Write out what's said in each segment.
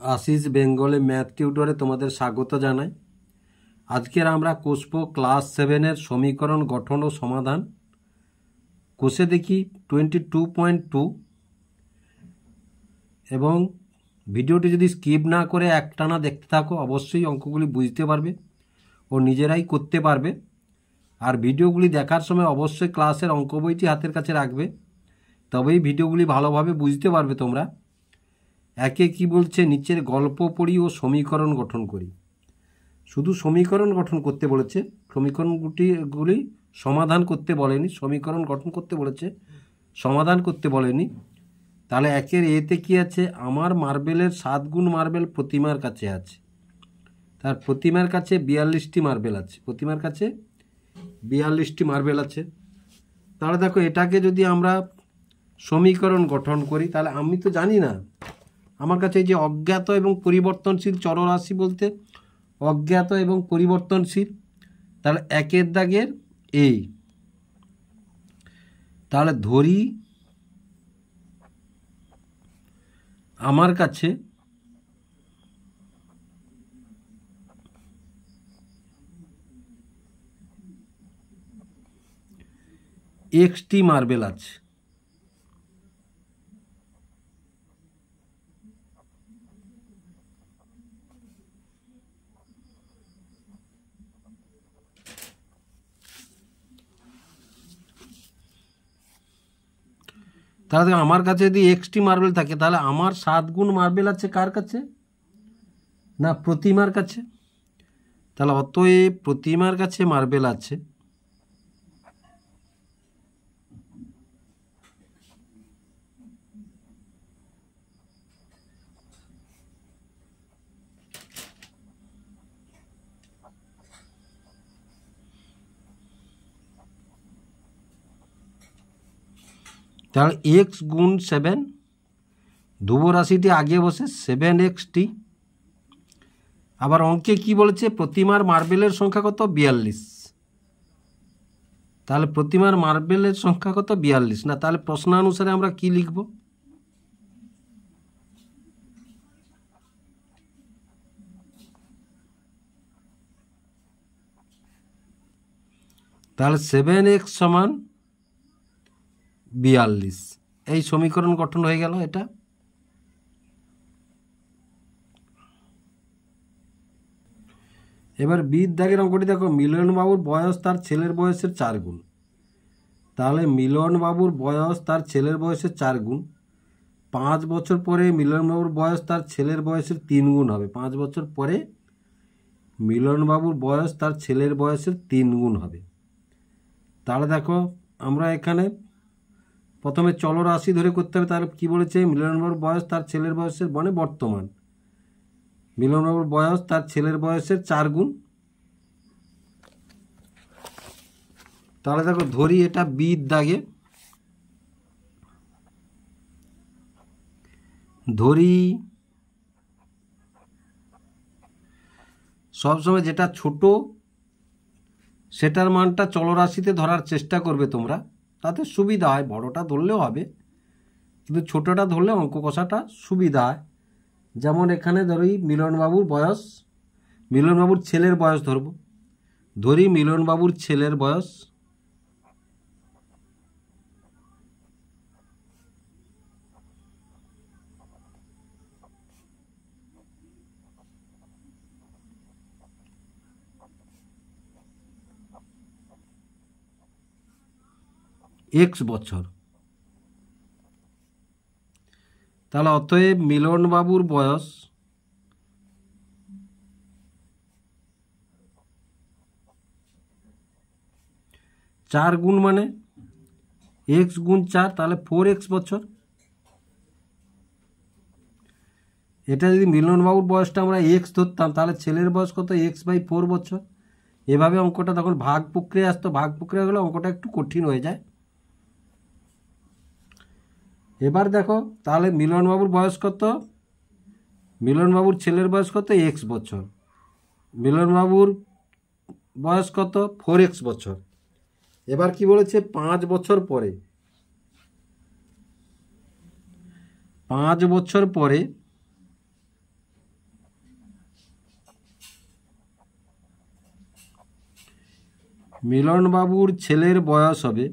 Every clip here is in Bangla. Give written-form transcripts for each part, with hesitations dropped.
आशीष बेंगले मैथ टिউটরে তোমাদের স্বাগত জানাই। আজকের আমরা কষব ক্লাস 7 এর সমীকরণ গঠন ও সমাধান। কোষে দেখি 22.2 এবং ভিডিওটি যদি স্কিপ না করে একটানা দেখতে থাকো অবশ্যই অঙ্কগুলি বুঝতে পারবে ও নিজেরাই করতে পারবে। আর ভিডিওগুলি দেখার সময় অবশ্যই ক্লাসের অঙ্ক বইটি হাতের কাছে রাখবে, তবেই ভিডিওগুলি ভালোভাবে বুঝতে পারবে তোমরা। একে কি বলছে, নিচের গল্প পড়ি ও সমীকরণ গঠন করি। শুধু সমীকরণ গঠন করতে বলেছে, সমীকরণগুলি সমাধান করতে বলেনি। সমীকরণ গঠন করতে বলেছে, সমাধান করতে বলেনি। তাহলে একের এতে কি আছে, আমার মার্বেলের 7 গুণ মার্বেল প্রতিমার কাছে আছে। তার প্রতিমার কাছে 42টি মার্বেল আছে, প্রতিমার কাছে 42টি মার্বেল আছে। তাহলে দেখো এটাকে যদি আমরা সমীকরণ গঠন করি, তাহলে আমি তো জানি না, আমার কাছে এই যে অজ্ঞাত এবং পরিবর্তনশীল চলরাশি বলতে অজ্ঞাত এবং পরিবর্তনশীল, তাহলে একের দাগের এই, তাহলে ধরি আমার কাছে XT মার্বেল আছে। তাহলে আমার কাছে যদি XT মার্বেল থাকে, তাহলে আমার 7 গুণ মার্বেল আছে কার কাছে? না, প্রতিমার কাছে। তাহলে অতএব প্রতিমার কাছে মার্বেল আছে। তাহলে x গুণ 7, ধ্রুব রাশিটি আগে বসে 7XT। আবার অঙ্কে কি বলেছে, প্রতিমার মার্বেলের সংখ্যা কত? 42। তাহলে প্রতিমার মার্বেলের সংখ্যা কত? 42। না, তাহলে প্রশ্নানুসারে আমরা কি লিখব? তাহলে 7x সমান 42। এই সমীকরণ গঠন হয়ে গেল এটা। এবার বির দাগের অঙ্কটি দেখো, মিলনবাবুর বয়স তার ছেলের বয়সের 4 গুণ। তাহলে মিলনবাবুর বয়স তার ছেলের বয়সের 4 গুণ। 5 বছর পরে মিলনবাবুর বয়স তার ছেলের বয়সের 3 গুণ হবে। 5 বছর পরে মিলনবাবুর বয়স তার ছেলের বয়সের 3 গুণ হবে। তাহলে দেখো আমরা এখানে প্রথমে চলরাশি ধরে করতে হবে। তাহলে কি বলেছে, মিলনবাবুর বয়স তার ছেলের বয়সের মানে বর্তমান, মিলনবাবুর বয়স তার ছেলের বয়সের 4 গুণ। তাহলে দেখো ধরি এটা বির দাগে, ধরি সবসময় যেটা ছোট সেটার মানটা চলরাশিতে ধরার চেষ্টা করবে তোমরা, তাতে সুবিধা হয়। বড়টা ধরলেও হবে, কিন্তু ছোটটা ধরলে অঙ্ক কষাটা সুবিধা হয়। যেমন এখানে ধরি মিলনবাবুর বয়স, মিলনবাবুর ছেলের বয়স ধরব। ধরি মিলনবাবুর ছেলের বয়স X বছর। তাহলে অতএব মিলনবাবুর বয়স চার গুণ মানে x গুণ 4, তাহলে 4x বছর। এটা যদি মিলনবাবুর বয়সটা আমরা x ধরতাম, তাহলে ছেলের বয়স কত? x/4 বছর। এভাবে অঙ্কটা তখন ভাগ প্রক্রিয়া আসতো, ভাগ প্রক্রিয়া হলে অঙ্কটা একটু কঠিন হয়ে যায়। এবার দেখো তাহলে মিলনবাবুর বয়স কত, মিলনবাবুর ছেলের বয়স কত? x বছর। মিলনবাবুর বয়স কত? 4x বছর। এবার কি বলেছে, 5 বছর পরে, 5 বছর পরে মিলনবাবুর ছেলের বয়স হবে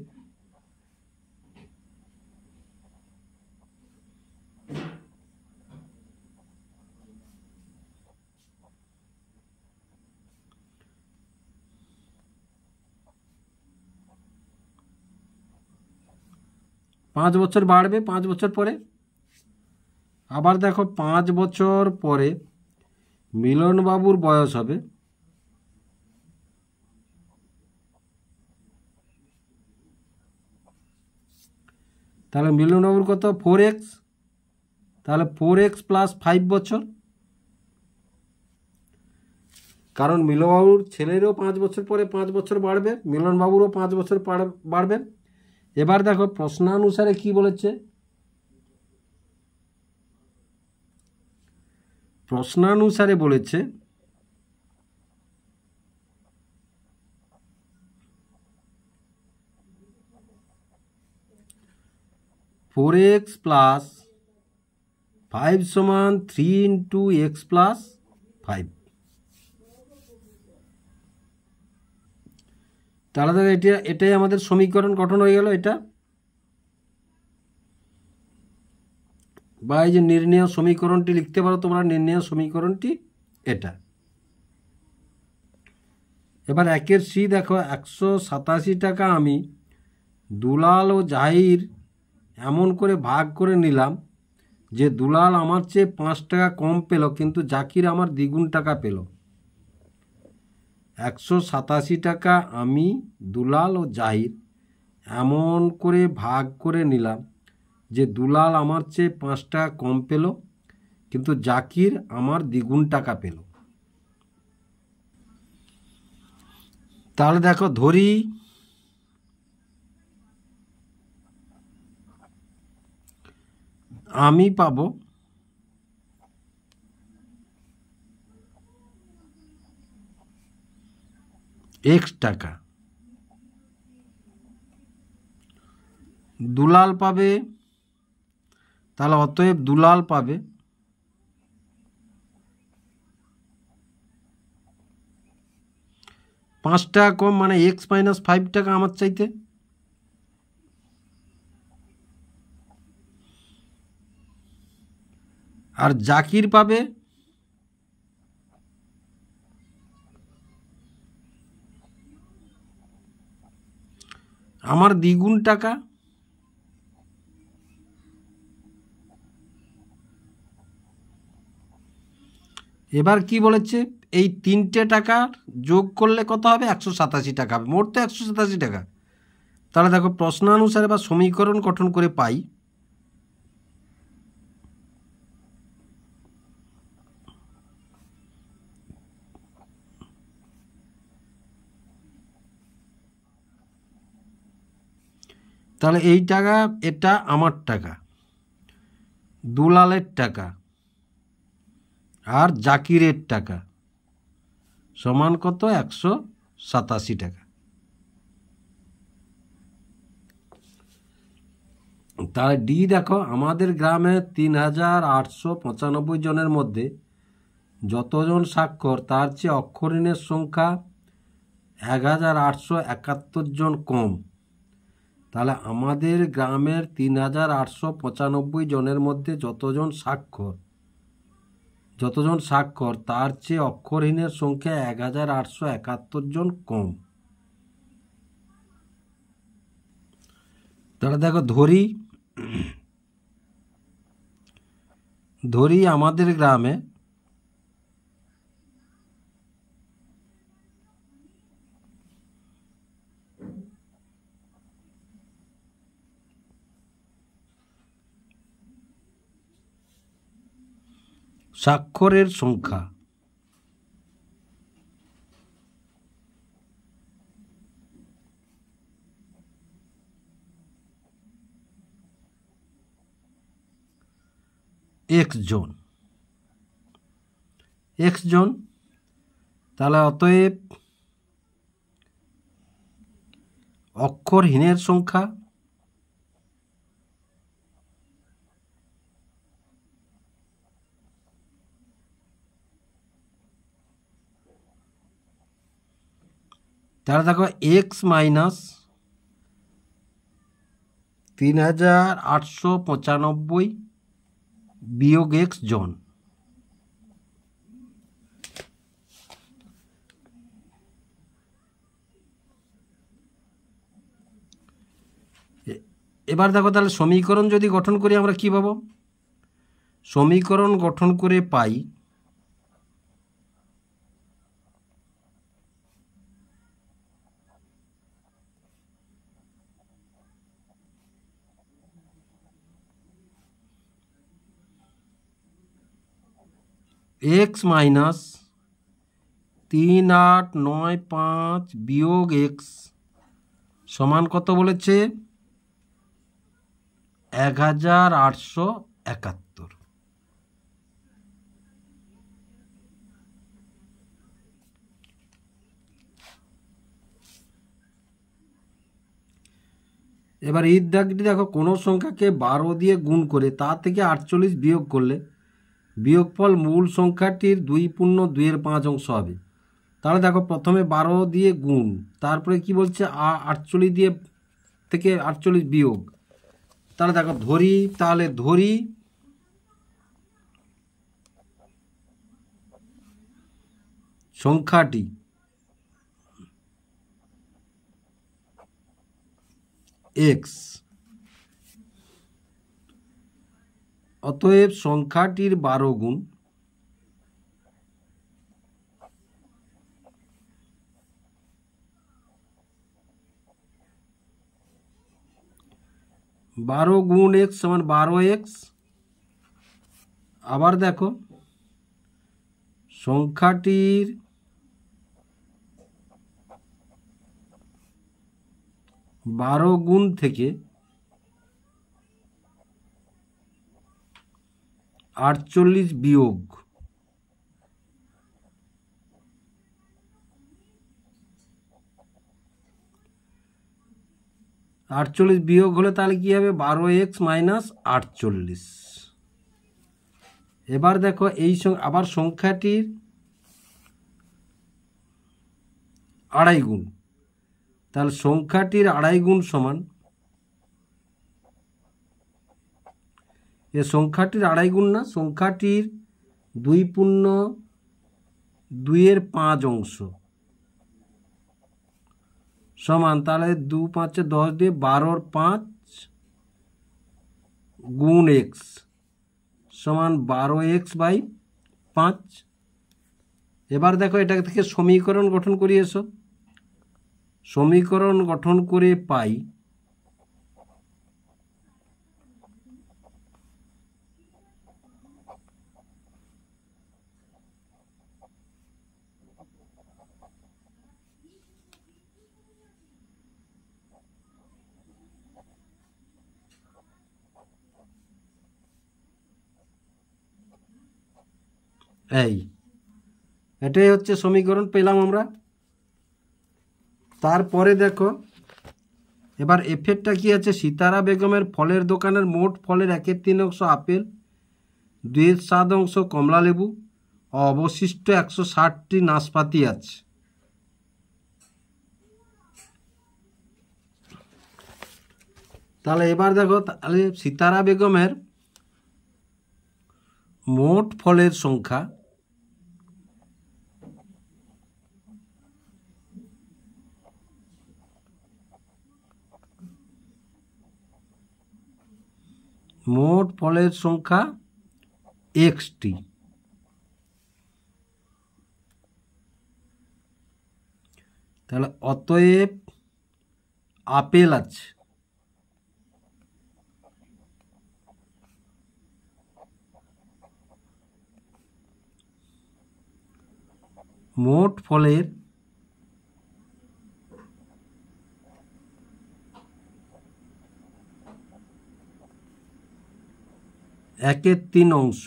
5 বছর বাড়বে 5 বছর পরে। আবার দেখো 5 বছর পরে মিলনবাবুর বয়স হবে তাহলে মিলনবাবুর কত 4x, তাহলে 4x প্লাস 5 বছর, কারণ মিলনবাবুর ছেলেরও 5 বছর পরে 5 বছর বাড়বে, মিলনবাবুরও 5 বছর বাড়বে। এবার দেখো প্রশ্নানুসারে কি বলেছে, প্রশ্নানুসারে বলেছে 4x প্লাস 5 সমান 3 ইন্টু এক্স প্লাস 5। তাহলে দেখো এটাই আমাদের সমীকরণ গঠন হয়ে গেল। এটা বা এই যে নির্ণেয় সমীকরণটি লিখতে পারো তোমরা, নির্ণেয় সমীকরণটি এটা। এবার 1 সি দেখো 187 টাকা আমি দুলাল ও জাহির এমন করে ভাগ করে নিলাম যে দুলাল আমার চেয়ে 5 টাকা কম পেল কিন্তু জাকির আমার দ্বিগুণ টাকা পেল। 187 টাকা আমি দুলাল ও জাহির এমন করে ভাগ করে নিলাম যে দুলাল আমার চেয়ে 5 টাকা কম পেল কিন্তু জাকির আমার দ্বিগুণ টাকা পেল। তাহলে দেখো ধরি আমি পাবো x টাকা, দুলাল পাবে, তাহলে অতএব দুলাল পাবে 5 টাকা কম, মানে x মাইনাস 5 টাকা আমার চাইতে। আর জাকির পাবে আমার দ্বিগুণ টাকা। এবার কি বলেছে, এই 3টে টাকার যোগ করলে কত হবে, 187 টাকা হবে, মোট তো 187 টাকা। তাহলে দেখো প্রশ্নানুসারে বা সমীকরণ গঠন করে পাই তাহলে এই টাকা, এটা আমার টাকা, দুলালের টাকা আর জাকিরের টাকা সমান কত, 187 টাকা। তাহলে ডি দেখো আমাদের গ্রামে 3895 জনের মধ্যে যতজন স্বাক্ষর তার চেয়ে অক্ষরহীনের সংখ্যা 1871 জন কম। তাহলে আমাদের গ্রামের 3895 জনের মধ্যে যতজন স্বাক্ষর তার চেয়ে অক্ষরহীনের সংখ্যা 1871 জন কম। তাহলে দেখো ধরি আমাদের গ্রামে স্বাক্ষরের সংখ্যা x জন, তাহলে অতএব অক্ষরহীনের সংখ্যা তাহলে দেখো এক্স মাইনাস 3895 বিয়োগ এক্স জন। এবার দেখো তাহলে সমীকরণ যদি গঠন করি আমরা কি পাবো? সমীকরণ গঠন করে পাই এক্স মাইনাস 3895 বিয়োগ এক্স সমান কত বলেছে? 1871। এবার এই দাগটি দেখো, কোনো সংখ্যাকে 12 দিয়ে গুণ করে তা থেকে 48 বিয়োগ করলে বিয়োগফল মূল সংখ্যাটির 2/2 হবে। তাহলে দেখো প্রথমে 12 দিয়ে গুণ, তারপরে কি বলছে 48 দিয়ে থেকে 48 বিয়োগ। তাহলে দেখো ধরি সংখ্যাটি এক্স, অতএব সংখ্যাটির 12 গুণ x সমান 12x। আবার দেখো সংখ্যাটির 12 গুণ থেকে 48 বিয়োগ, হলে তাহলে কি হবে? 12x minus 48। এবার দেখো এই আবার সংখ্যাটির 2.5 গুণ, তাহলে সংখ্যাটির 2.5 গুণ সমান, এ সংখ্যাটির 2.5 গুণ না, সংখ্যাটির 2/2 সমান, তাহলে 2 5 10 দিয়ে 12 5 গুণ এক্স সমান 12x/5। এবার দেখো এটা থেকে সমীকরণ গঠন করি। এসো সমীকরণ গঠন করে পাই এটাই হচ্ছে সমীকরণ পেলাম আমরা। তারপরে দেখো এবার এফেক্টটা কি আছে? সিতারা বেগমের ফলের দোকানের মোট ফলের 1/3 আপেল, 2/7 কমলা লেবু, অবশিষ্ট 160টি নাশপাতি আছে। তাহলে এবার দেখো, তাহলে সিতারা বেগমের মোট ফলের সংখ্যা xটি। তাহলে অতএব আপেল আছে মোট ফলের 1/3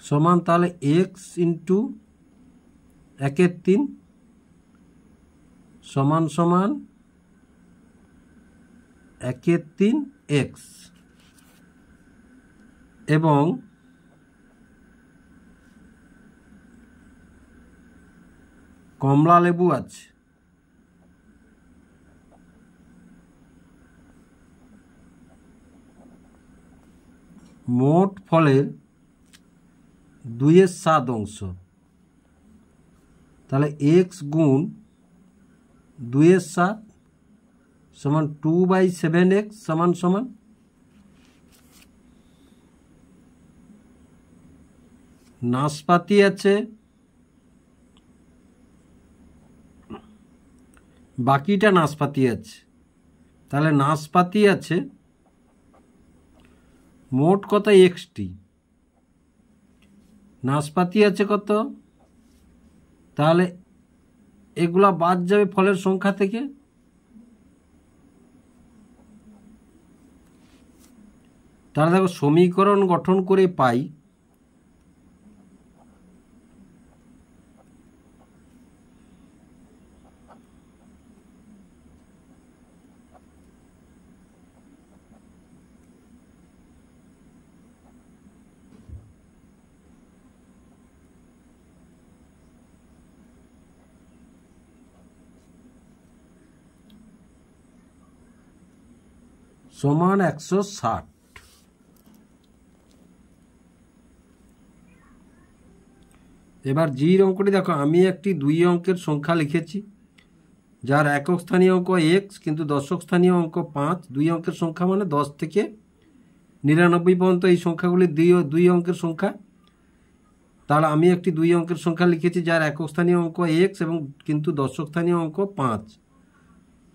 সমান, তাহলে x ইন্টু 1/3 সমান 1/3x, এবং কমলা লেবু আছে, মোট ফলের 2/7 অংশ, তাহলে এক্স গুণ 2/7 সমান 2/7x সমান সমান নাশপাতি আছে, বাকিটা নাশপাতি আছে, তাহলে নাশপাতি আছে মোট কত এক্সটি, নাশপাতি আছে কত, তাহলে এগুলা বাদ যাবে ফলের সংখ্যা থেকে, তাহলে দেখো সমীকরণ গঠন করে পাই সমান 160। এবার জির অঙ্কটি দেখো, আমি একটি 2 অঙ্কের সংখ্যা লিখেছি যার একক স্থানীয় অঙ্ক এক্স কিন্তু দশক স্থানীয় অঙ্ক 5। 2 অঙ্কের সংখ্যা মানে 10 থেকে 99 পর্যন্ত এই সংখ্যাগুলি 2 অঙ্কের সংখ্যা। তাহলে আমি একটি 2 অঙ্কের সংখ্যা লিখেছি যার একক স্থানীয় অঙ্ক এক্স এবং কিন্তু দশক স্থানীয় অঙ্ক 5।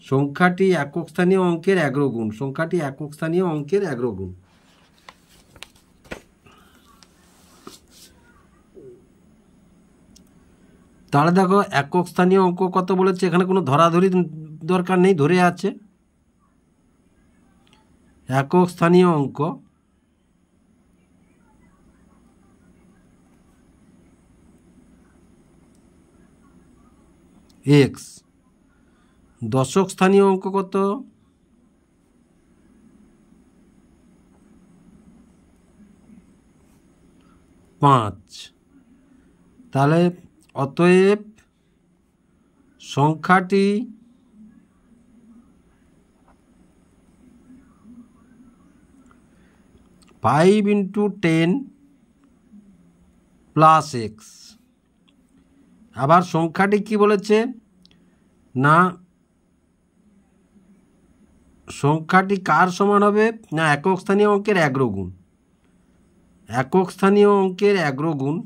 সংখ্যাটি একক স্থানীয় অঙ্কের 11 গুণ, সংখ্যাটি একক স্থানীয় অঙ্কের 11 গুণ। তাহলে দেখো একক স্থানীয় অঙ্ক কত বলেছে, এখানে কোনো ধরাধরি দরকার নেই, ধরে আছে। একক স্থানীয় অঙ্ক এক্স, দশক স্থানীয় অঙ্ক কত, পাঁচ। তাহলে অতএব সংখ্যাটি ফাইভ ইন্টু 10 প্লাস এক্স। আবার সংখ্যাটি কি বলেছে না, সংখ্যাটি কার সমান হবে না, একক স্থানীয় অঙ্কের 11 গুণ, একক স্থানীয় অঙ্কের 11 গুণ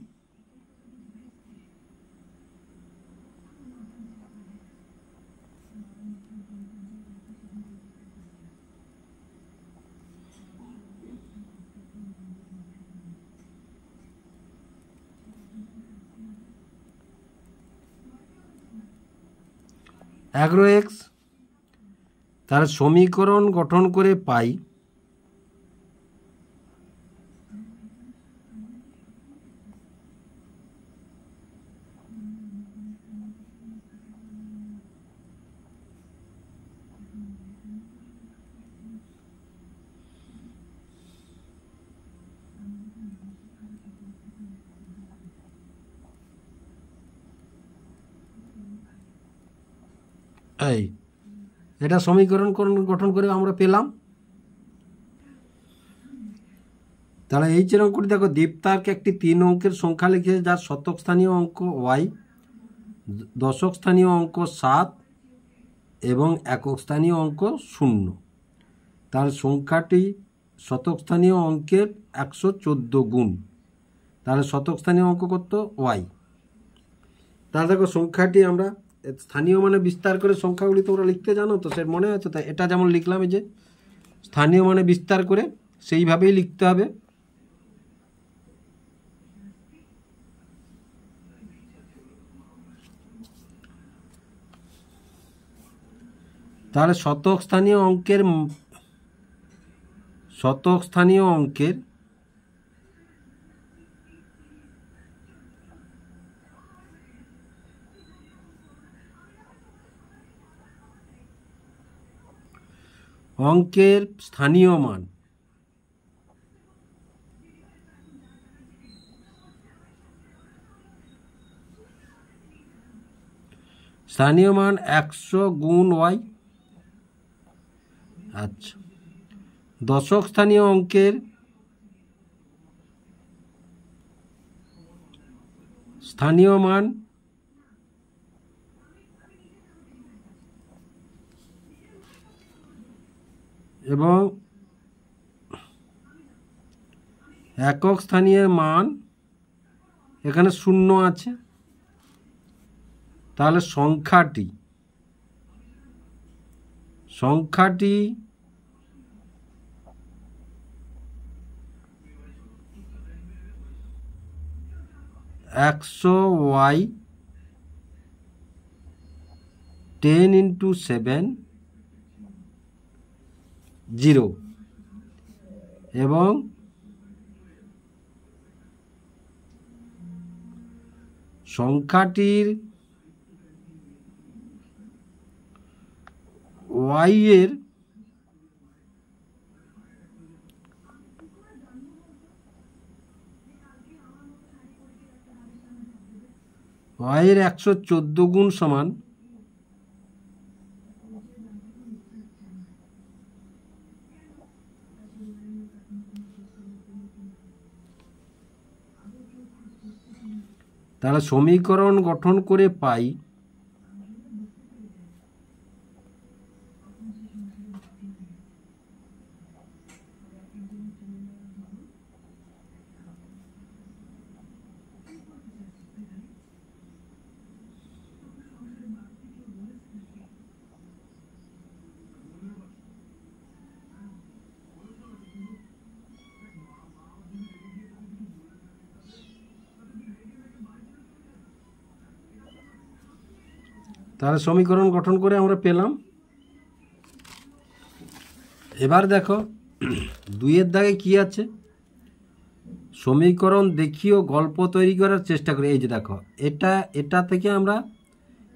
x। তার সমীকরণ গঠন করে পাই এই, এটা সমীকরণ গঠন করে আমরা পেলাম। তাহলে এই যে অঙ্কটি দেখো, দীপ্তার্ক একটি 3 অঙ্কের সংখ্যা লিখেছে যার শতক স্থানীয় অঙ্ক ওয়াই, দশক স্থানীয় অঙ্ক 7 এবং একক স্থানীয় অঙ্ক 0। তার সংখ্যাটি শতক স্থানীয় অঙ্কের 114 গুণ, তাহলে শতক স্থানীয় অঙ্ক কত ওয়াই। তাহলে দেখো সংখ্যাটি আমরা স্থানীয় মানে বিস্তার করে সংখ্যাগুলি তোমরা লিখতে জানো তো, সে মনে আছে? তাই এটা যেমন লিখলাম, এই যে স্থানীয় মানে বিস্তার করে সেইভাবেই লিখতে হবে। তাহলে শতক স্থানীয় অঙ্কের অঙ্কের স্থানীয় মান স্থানীয় মান 100 গুণ ওয়াই। আচ্ছা, দশক স্থানীয় অঙ্কের স্থানীয় মান এবং একক স্থানীয় মান এখানে শূন্য আছে, তাহলে সংখ্যাটি 100 ওয়াই 10 × 7 0 এবং সংখ্যাটির ওয়াই এর ওয়াই এর 114 গুণ সমান তাহলে সমীকরণ গঠন করে পাই তাহলে সমীকরণ গঠন করে আমরা পেলাম। এবার দেখো 2-এর দাগে কি আছে, সমীকরণ দেখিও গল্প তৈরি করার চেষ্টা করি। এই যে দেখো, এটা থেকে আমরা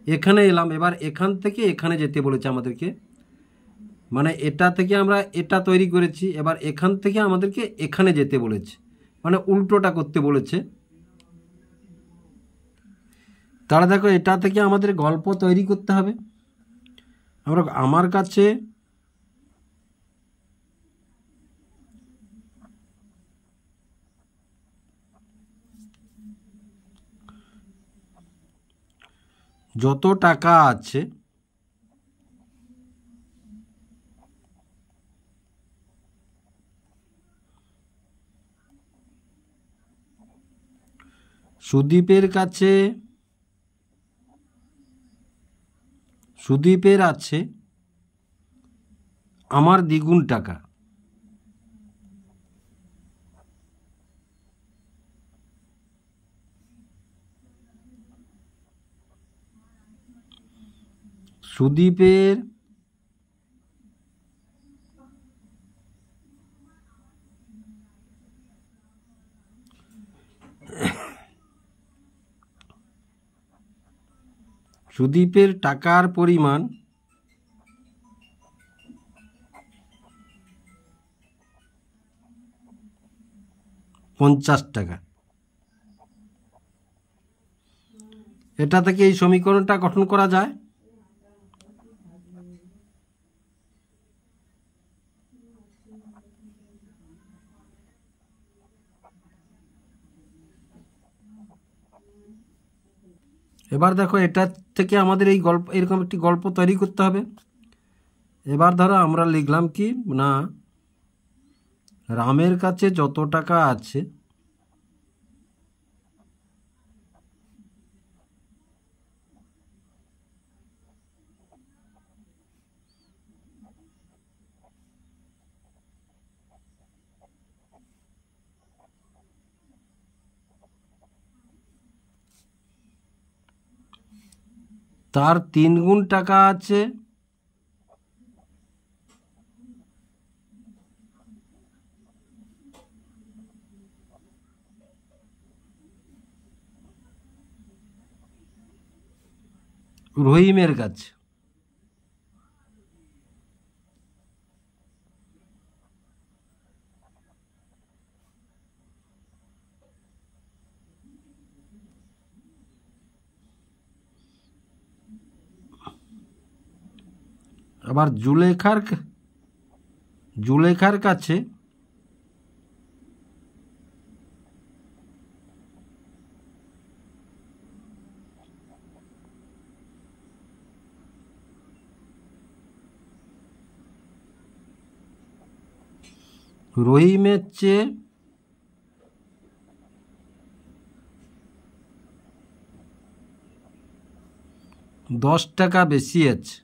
এখানে এলাম, এবার এখান থেকে এখানে যেতে বলেছে আমাদেরকে, মানে এটা থেকে আমরা এটা তৈরি করেছি, এবার এখান থেকে আমাদেরকে এখানে যেতে বলেছে, মানে উল্টোটা করতে বলেছে। তাহলে দেখো, এটা থেকে আমাদের গল্প তৈরি করতে হবে। আমার কাছে যত টাকা আছে সুদীপের আছে আমার দ্বিগুণ টাকা। সুদীপের টাকার পরিমাণ 50 টাকা। এটা থেকে এই সমীকরণটা গঠন করা যায়। এবার দেখো, এটা থেকে আমাদের এই গল্প, এরকম একটি গল্প তৈরি করতে হবে। এবার ধরো আমরা লিখলাম কি না, রামের কাছে যত টাকা আছে তার 3 গুণ টাকা আছে রহিমের কাছে। আবার জুলেখার কাছে রহিমের চেয়ে $10 বেশি আছে।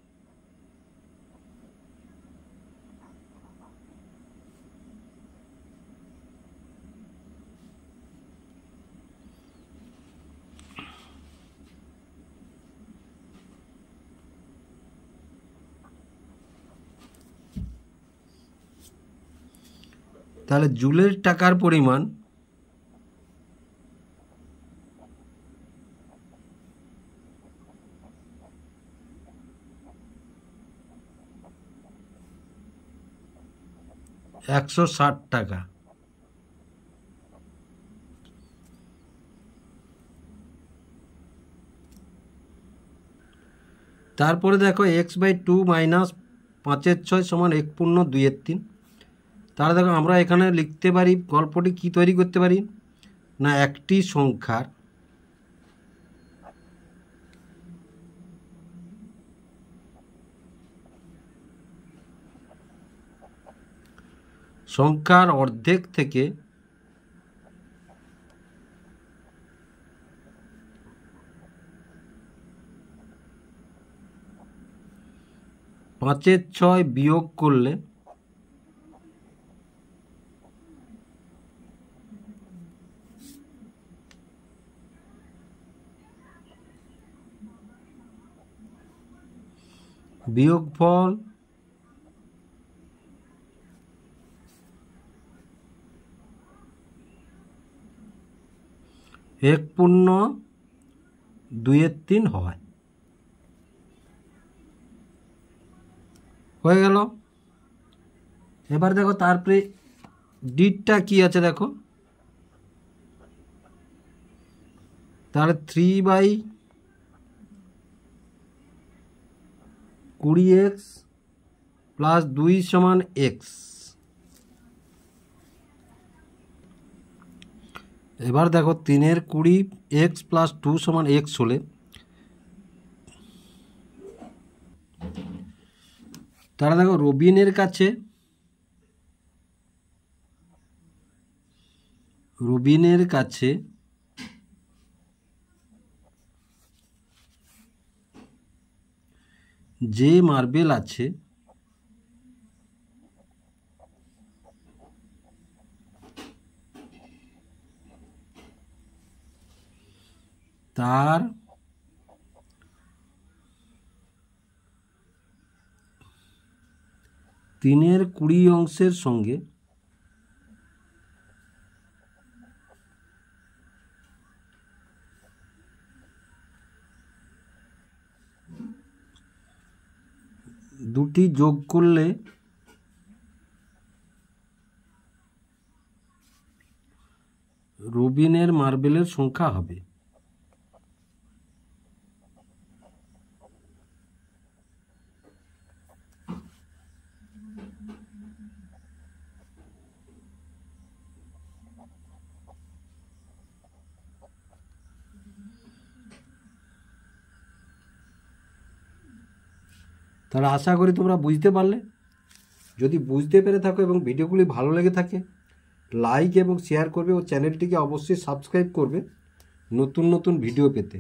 তাহলে জুলের টাকার পরিমাণ $160। তারপরে দেখো x/2 মাইনাস 5/6 সমান 1/2/3। তাহলে দেখো আমরা এখানে লিখতে পারি, গল্পটি কি তৈরি করতে পারি না, একটি সংখ্যার অর্ধেক থেকে পাঁচের 6 বিয়োগ করলে বিয়োগফল (1/2/3) হয়। হয়ে গেল। এবার দেখো তারপরে ডিটটা কি আছে দেখো, তাহলে 3/20x প্লাস 2 সমান x। এবার দেখো 3/20 x প্লাস 2 সমান x হলে তাহলে দেখো রবিনের কাছে যে মার্বেল আছে তার 3/20 অংশের সঙ্গে দুটি যোগ করলে রবিনের মার্বেলের সংখ্যা হবে। তাহলে আশা করি তোমরা বুঝতে পারলে। যদি বুঝতে পেরে থাকো এবং ভিডিওগুলি ভালো লেগে থাকে লাইক এবং শেয়ার করবে ও চ্যানেলটিকে অবশ্যই সাবস্ক্রাইব করবে নতুন নতুন ভিডিও পেতে।